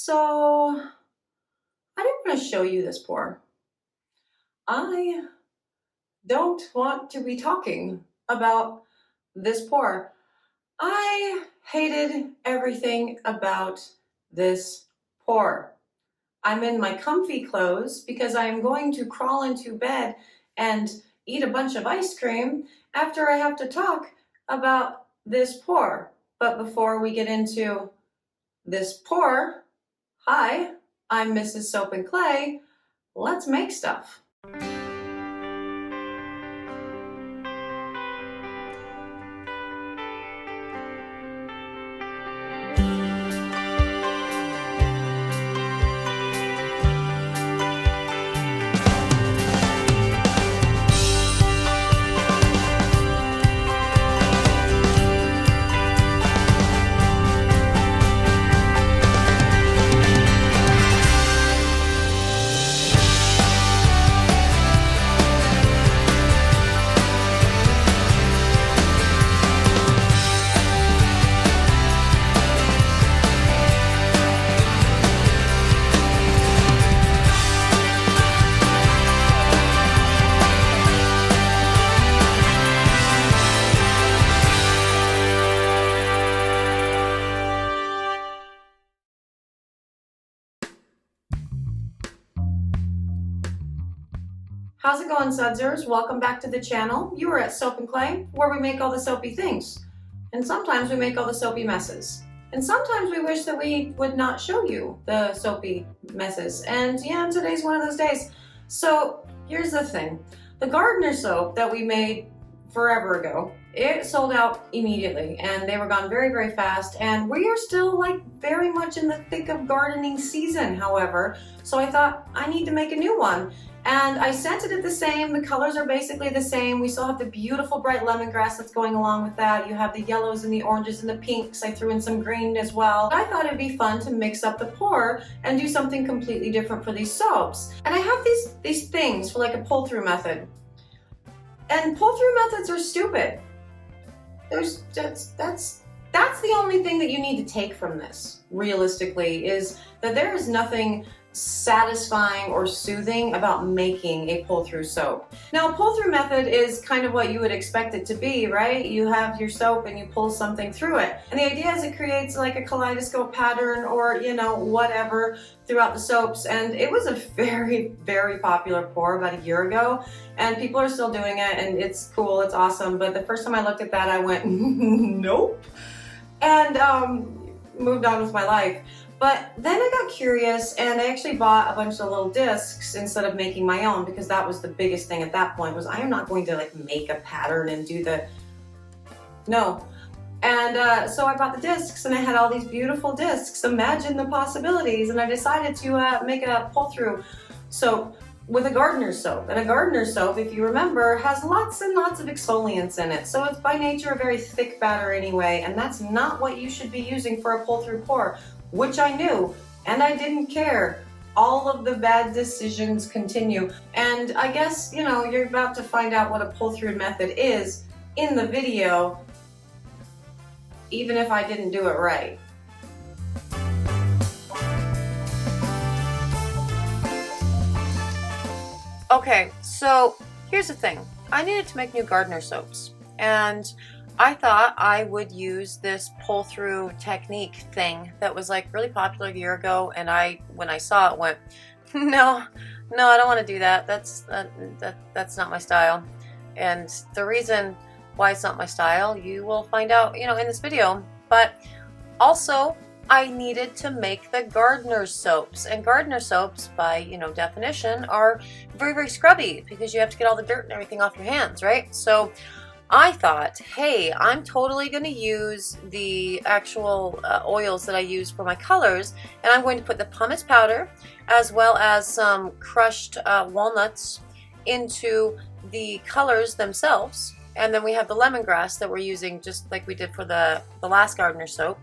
So I didn't want to show you this pour. I don't want to be talking about this pour. I hated everything about this pour. I'm in my comfy clothes because I am going to crawl into bed and eat a bunch of ice cream after I have to talk about this pour. But before we get into this pour, hi, I'm Mrs. Soap and Clay. Let's make stuff. How's it going, Sudsers? Welcome back to the channel. You are at Soap and Clay, where we make all the soapy things. And sometimes we make all the soapy messes. And sometimes we wish that we would not show you the soapy messes. And yeah, today's one of those days. So here's the thing. The gardener soap that we made forever ago, it sold out immediately and they were gone very, very fast. And we are still like very much in the thick of gardening season, however. So I thought I need to make a new one. And I scented it the same. The colors are basically the same. We still have the beautiful bright lemongrass that's going along with that. You have the yellows and the oranges and the pinks. I threw in some green as well. I thought it'd be fun to mix up the pour and do something completely different for these soaps. And I have these things for like a pull-through method. And pull-through methods are stupid. That's the only thing that you need to take from this, realistically, is that there is nothing satisfying or soothing about making a pull-through soap. Now, a pull-through method is kind of what you would expect it to be, right? You have your soap and you pull something through it. And the idea is it creates like a kaleidoscope pattern or, you know, whatever throughout the soaps. And it was a very, very popular pour about a year ago. And people are still doing it and it's cool, it's awesome. But the first time I looked at that, I went, nope. And moved on with my life. But then I got curious and I actually bought a bunch of little discs instead of making my own, because that was the biggest thing at that point, was I am not going to like make a pattern and do no. And so I bought the discs and I had all these beautiful discs. Imagine the possibilities. And I decided to make a pull-through soap with a gardener's soap. And a gardener's soap, if you remember, has lots and lots of exfoliants in it. So it's by nature a very thick batter anyway, and that's not what you should be using for a pull-through pour, which I knew, and I didn't care. All of the bad decisions continue. And I guess, you know, you're about to find out what a pull-through method is in the video, even if I didn't do it right. Okay, so here's the thing. I needed to make new gardener soaps, and I thought I would use this pull-through technique thing that was like really popular a year ago, and when I saw it, went, no, I don't want to do that. That's not my style. And the reason why it's not my style, you will find out, you know, in this video. But also, I needed to make the gardener soaps, and gardener soaps, by, you know, definition, are very, very scrubby because you have to get all the dirt and everything off your hands, right? So I thought, hey, I'm totally going to use the actual oils that I use for my colors, and I'm going to put the pumice powder as well as some crushed walnuts into the colors themselves. And then we have the lemongrass that we're using just like we did for the last gardener soap.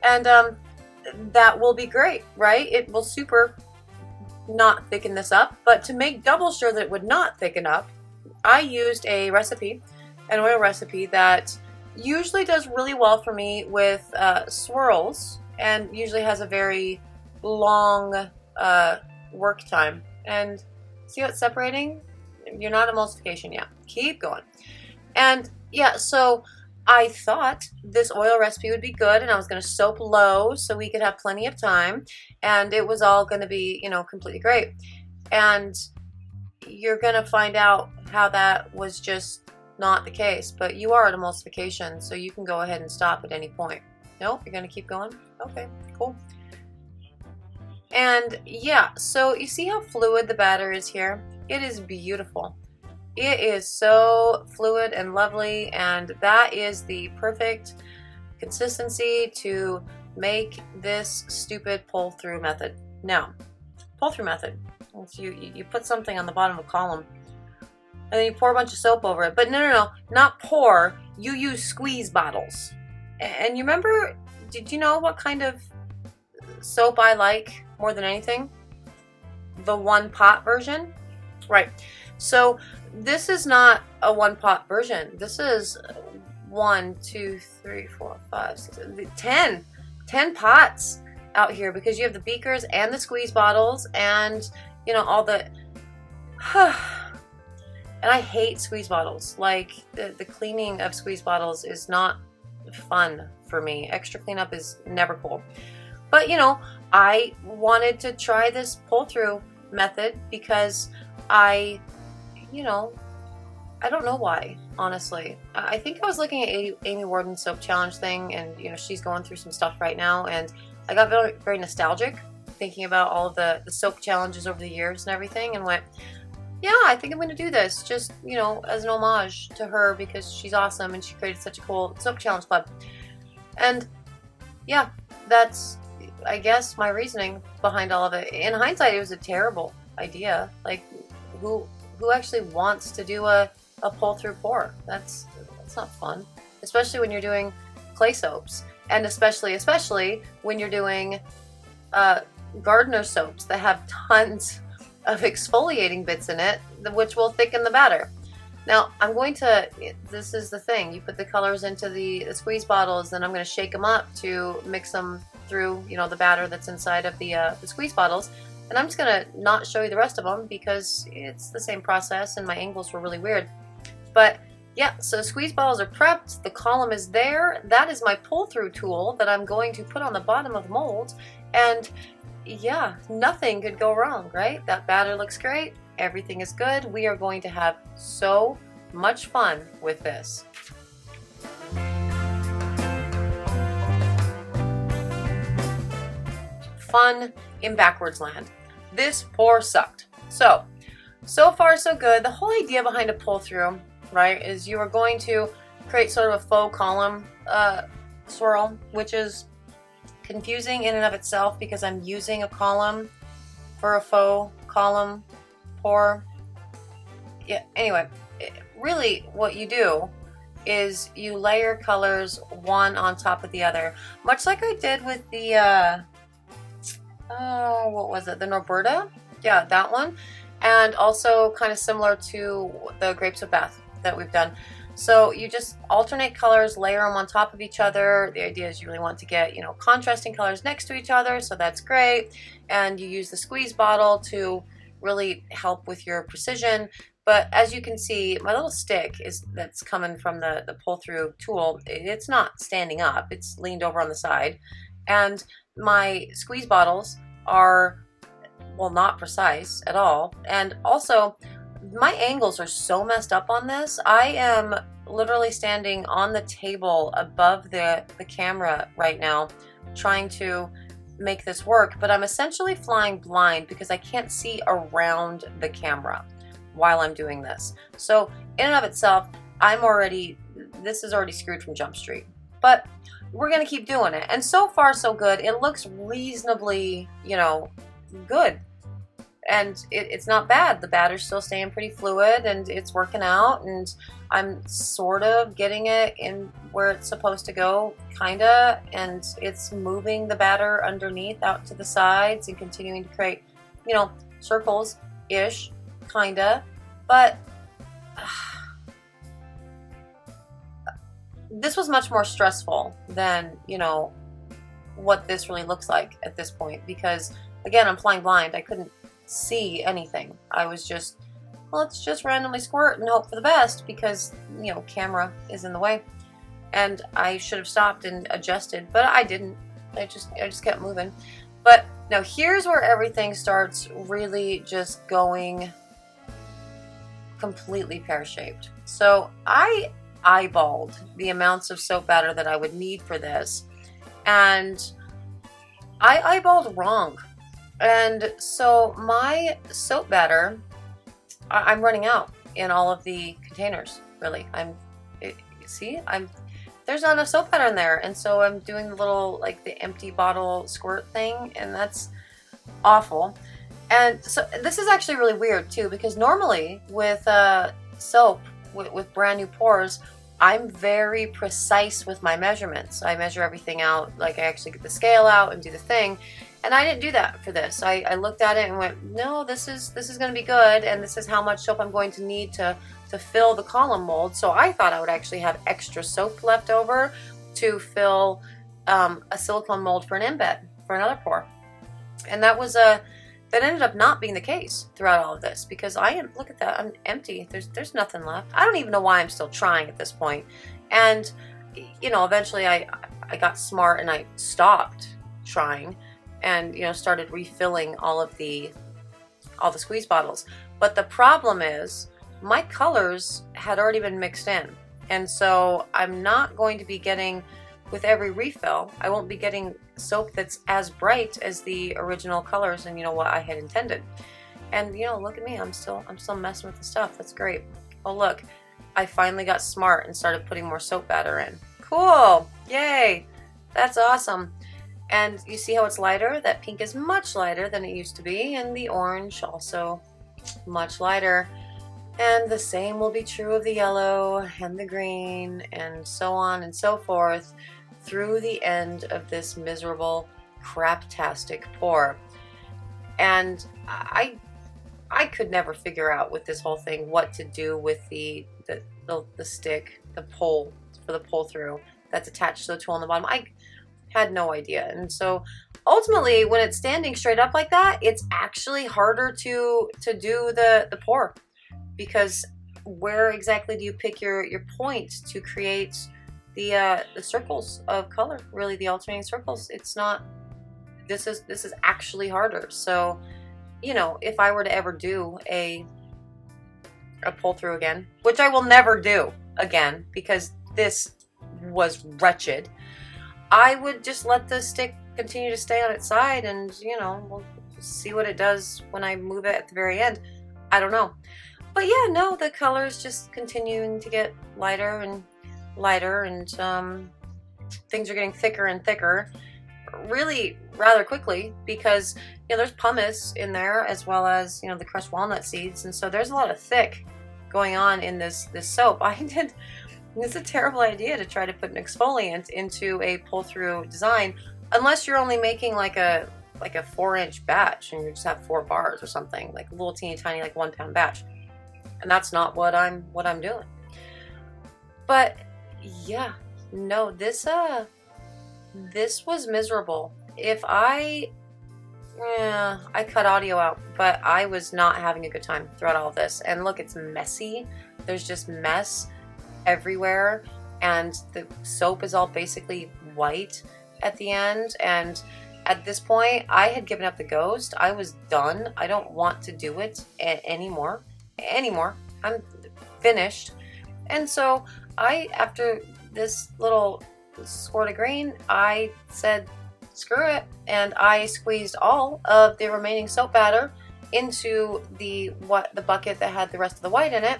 And that will be great, right? It will super not thicken this up, but to make double sure that it would not thicken up, I used an oil recipe that usually does really well for me with swirls, and usually has a very long work time. And see how it's separating? You're not emulsification yet. Keep going. And yeah, so I thought this oil recipe would be good, and I was going to soap low so we could have plenty of time, and it was all going to be, you know, completely great. And you're going to find out how that was just not the case. But you are at emulsification, so you can go ahead and stop at any point. Nope, you're going to keep going? Okay, cool. And yeah, so you see how fluid the batter is here? It is beautiful. It is so fluid and lovely, and that is the perfect consistency to make this stupid pull-through method. Now, pull-through method. You put something on the bottom of a column, and then you pour a bunch of soap over it. But no, not pour. You use squeeze bottles. And you remember, did you know what kind of soap I like more than anything? The one pot version? Right. So this is not a one pot version. This is 1, 2, 3, 4, 5, 6, 10 pots out here, because you have the beakers and the squeeze bottles and, you know, all the and I hate squeeze bottles. Like the cleaning of squeeze bottles is not fun for me. Extra cleanup is never cool. But you know, I wanted to try this pull-through method because I don't know why, honestly. I think I was looking at Amy Warden's soap challenge thing, and you know, she's going through some stuff right now, and I got very, very nostalgic thinking about all of the soap challenges over the years and everything, and went, yeah, I think I'm going to do this just, you know, as an homage to her, because she's awesome and she created such a cool soap challenge club. And yeah, that's, I guess, my reasoning behind all of it. In hindsight, it was a terrible idea. Like, who actually wants to do a pull-through pour? That's not fun, especially when you're doing clay soaps, and especially when you're doing gardener soaps that have tons of exfoliating bits in it, which will thicken the batter. Now, this is the thing, you put the colors into the squeeze bottles, then I'm going to shake them up to mix them through, you know, the batter that's inside of the squeeze bottles. And I'm just going to not show you the rest of them because it's the same process and my angles were really weird. But yeah, so the squeeze bottles are prepped, the column is there. That is my pull-through tool that I'm going to put on the bottom of the mold. And yeah, nothing could go wrong, right? That batter looks great. Everything is good. We are going to have so much fun with this. Fun in backwards land. This pour sucked. So far so good. The whole idea behind a pull through, right, is you are going to create sort of a faux column swirl, which is confusing in and of itself because I'm using a column for a faux column pour. Yeah, anyway, really what you do is you layer colors one on top of the other, much like I did with the what was it, the Norberta? Yeah, that one. And also kind of similar to the Grapes of Bath that we've done. So you just alternate colors, layer them on top of each other. The idea is you really want to get, you know, contrasting colors next to each other, so that's great. And you use the squeeze bottle to really help with your precision. But as you can see, my little stick that's coming from the pull-through tool, it's not standing up, it's leaned over on the side. And my squeeze bottles are, well, not precise at all. And also, my angles are so messed up on this. I am literally standing on the table above the camera right now trying to make this work, but I'm essentially flying blind because I can't see around the camera while I'm doing this. So in and of itself, this is already screwed from Jump Street. But we're gonna keep doing it. And so far so good. It looks reasonably, you know, good. And it's not bad. The batter's still staying pretty fluid and it's working out, and I'm sort of getting it in where it's supposed to go, kinda, and it's moving the batter underneath out to the sides and continuing to create, you know, circles-ish, kinda. But this was much more stressful than, you know, what this really looks like at this point, because again, I'm flying blind. I couldn't see anything. I was just, well, let's just randomly squirt and hope for the best, because, you know, camera is in the way. And I should have stopped and adjusted, but I didn't. I just kept moving. But now here's where everything starts really just going completely pear-shaped. So I eyeballed the amounts of soap batter that I would need for this, and I eyeballed wrong. And so my soap batter, I'm running out in all of the containers, really. There's not enough soap batter in there, and so I'm doing the little, like, the empty bottle squirt thing, and that's awful. And so this is actually really weird too, because normally with soap, with brand new pours, I'm very precise with my measurements. I measure everything out, like I actually get the scale out and do the thing. And I didn't do that for this. I looked at it and went, no, this is going to be good, and this is how much soap I'm going to need to fill the column mold. So I thought I would actually have extra soap left over to fill a silicone mold for an embed for another pour. And that ended up not being the case throughout all of this, because look at that, I'm empty. There's nothing left. I don't even know why I'm still trying at this point. And, you know, eventually I got smart and I stopped trying and, you know, started refilling all the squeeze bottles. But the problem is my colors had already been mixed in. And so I'm not going to be getting, with every refill, I won't be getting soap that's as bright as the original colors and, you know, what I had intended. And, you know, look at me, I'm still messing with the stuff. That's great. Oh, look, I finally got smart and started putting more soap batter in. Cool, yay, that's awesome. And you see how it's lighter? That pink is much lighter than it used to be, and the orange also much lighter. And the same will be true of the yellow and the green, and so on and so forth, through the end of this miserable craptastic pour. And I could never figure out with this whole thing what to do with the stick, the pole for the pull through that's attached to the tool on the bottom. I had no idea. And so ultimately, when it's standing straight up like that, it's actually harder to do the pour, because where exactly do you pick your point to create the circles of color, really the alternating circles? It's not, this is actually harder. So, you know, if I were to ever do a pull through again, which I will never do again because this was wretched, I would just let the stick continue to stay on its side, and, you know, we'll see what it does when I move it at the very end. I don't know. But yeah, no, the color is just continuing to get lighter and lighter, and things are getting thicker and thicker really rather quickly, because, you know, there's pumice in there as well as, you know, the crushed walnut seeds, and so there's a lot of thick going on in this soap. It's a terrible idea to try to put an exfoliant into a pull-through design unless you're only making like a 4-inch batch and you just have 4 bars or something, like a little teeny tiny, like 1 pound batch. And that's not what I'm doing. But yeah, no, this was miserable. If I cut audio out, but I was not having a good time throughout all of this. And look, it's messy. There's just mess everywhere, and the soap is all basically white at the end. And at this point, I had given up the ghost. I was done. I don't want to do it anymore. I'm finished. And so after this little squirt of green, I said screw it, and I squeezed all of the remaining soap batter into the bucket that had the rest of the white in it,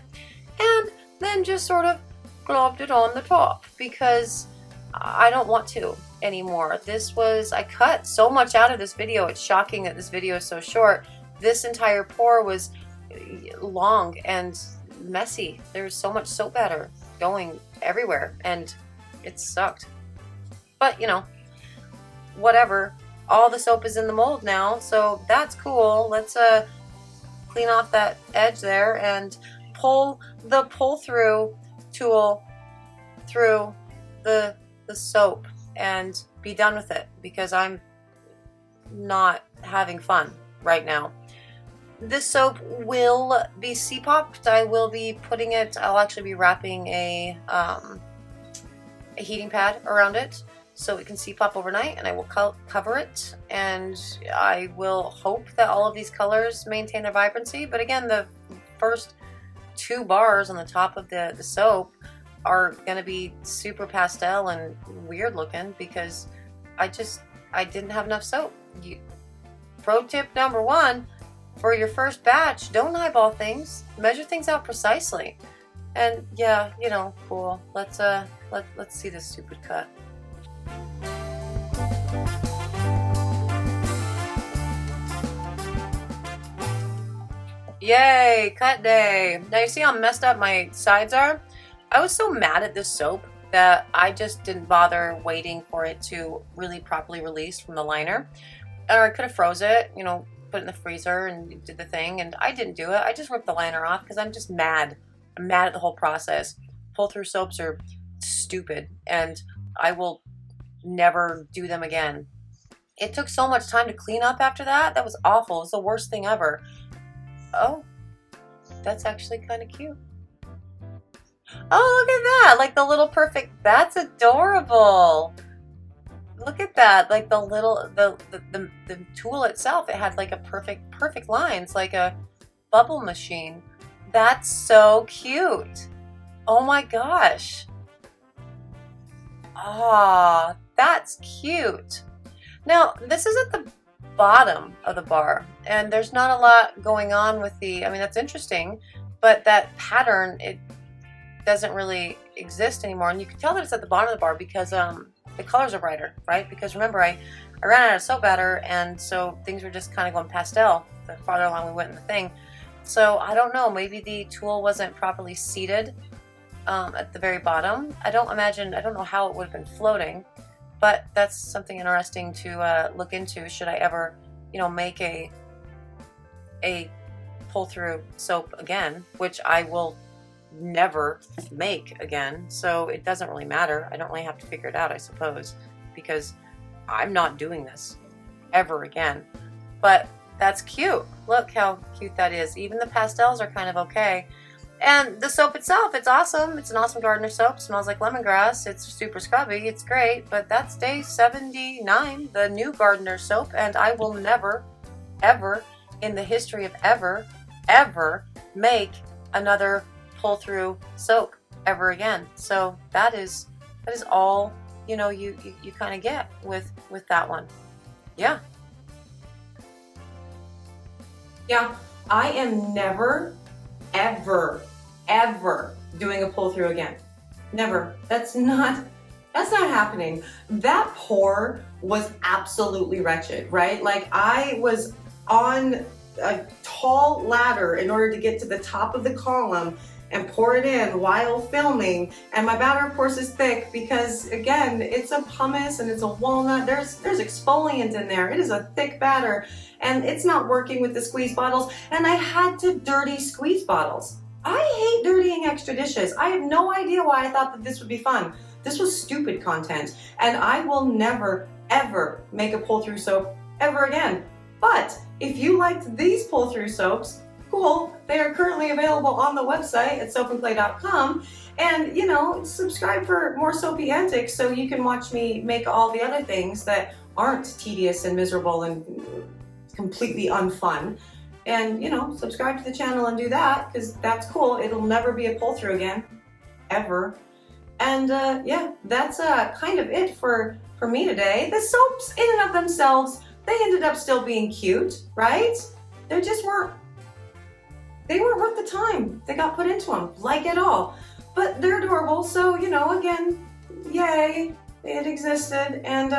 and then just sort of globbed it on the top, because I don't want to anymore. I cut so much out of this video. It's shocking that this video is so short. This entire pour was long and messy. There's so much soap batter going everywhere, and it sucked. But, you know, whatever. All the soap is in the mold now, so that's cool. Let's clean off that edge there and pull the pull-through tool through the soap. and be done with it because I'm not having fun right now. This soap will be C-popped. I will be putting it, I'll actually be wrapping a heating pad around it so it can C-pop overnight, and I will cover it, and I will hope that all of these colors maintain their vibrancy. But again, the first 2 bars on the top of the soap are going to be super pastel and weird looking because I didn't have enough soap. Pro tip number 1, for your first batch, don't eyeball things. Measure things out precisely. And yeah, you know, cool. Let's see this stupid cut. Yay, cut day. Now you see how messed up my sides are? I was so mad at this soap that I just didn't bother waiting for it to really properly release from the liner. Or I could have froze it, you know, put it in the freezer and did the thing, and I didn't do it. I just ripped the liner off because I'm just mad. I'm mad at the whole process. Pull-through soaps are stupid, and I will never do them again. It took so much time to clean up after that. That was awful. It was the worst thing ever. Oh, that's actually kind of cute. Oh, look at that. Like the little perfect, that's adorable. Look at that. Like the little, the tool itself, it had like a perfect lines, like a bubble machine. That's so cute. Oh my gosh. Ah, that's cute. Now, this is at the bottom of the bar, and there's not a lot going on with the, I mean, that's interesting, but that pattern, it doesn't really exist anymore. And you can tell that it's at the bottom of the bar because the colors are brighter, right? Because remember, I ran out of soap batter, and so things were just kind of going pastel the farther along we went in the thing. So I don't know, maybe the tool wasn't properly seated at the very bottom. I don't know how it would have been floating, but that's something interesting to look into should I ever, you know, make a pull-through soap again, which I will never make again, so it doesn't really matter. I don't really have to figure it out, I suppose, because I'm not doing this ever again. But that's cute. Look how cute that is. Even the pastels are kind of okay. And the soap itself, it's awesome. It's an awesome gardener soap. It smells like lemongrass. It's super scrubby. It's great. But that's day 79, the new gardener soap. And I will never, ever, in the history of ever make another pull-through soap ever again. So that is all, you know, you kind of get with that one. Yeah. Yeah, I am never, ever doing a pull-through again. Never. That's not happening. That pour was absolutely wretched, right? Like I was on a tall ladder in order to get to the top of the column and pour it in while filming, and my batter of course is thick because again it's a pumice and it's a walnut. There's exfoliant in there. It is a thick batter and it's not working with the squeeze bottles, and I had to dirty squeeze bottles. I hate dirtying extra dishes. I have no idea why I thought that this would be fun. This was stupid content, and I will never ever make a pull-through soap ever again. But if you liked these pull-through soaps, cool. They are currently available on the website at soapandclay.com. And, you know, subscribe for more soapy antics so you can watch me make all the other things that aren't tedious and miserable and completely unfun. And, you know, subscribe to the channel and do that because that's cool. It'll never be a pull-through again, ever. And, yeah, that's kind of it for me today. The soaps, in and of themselves, they ended up still being cute, right? They just weren't worth the time they got put into them, like at all. But they're adorable, so, you know, again, yay, it existed. And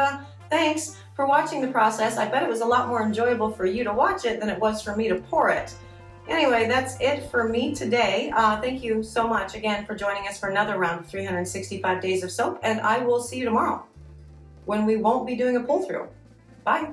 thanks for watching the process. I bet it was a lot more enjoyable for you to watch it than it was for me to pour it. Anyway, that's it for me today. Thank you so much again for joining us for another round of 365 days of soap, and I will see you tomorrow when we won't be doing a pull-through. Bye.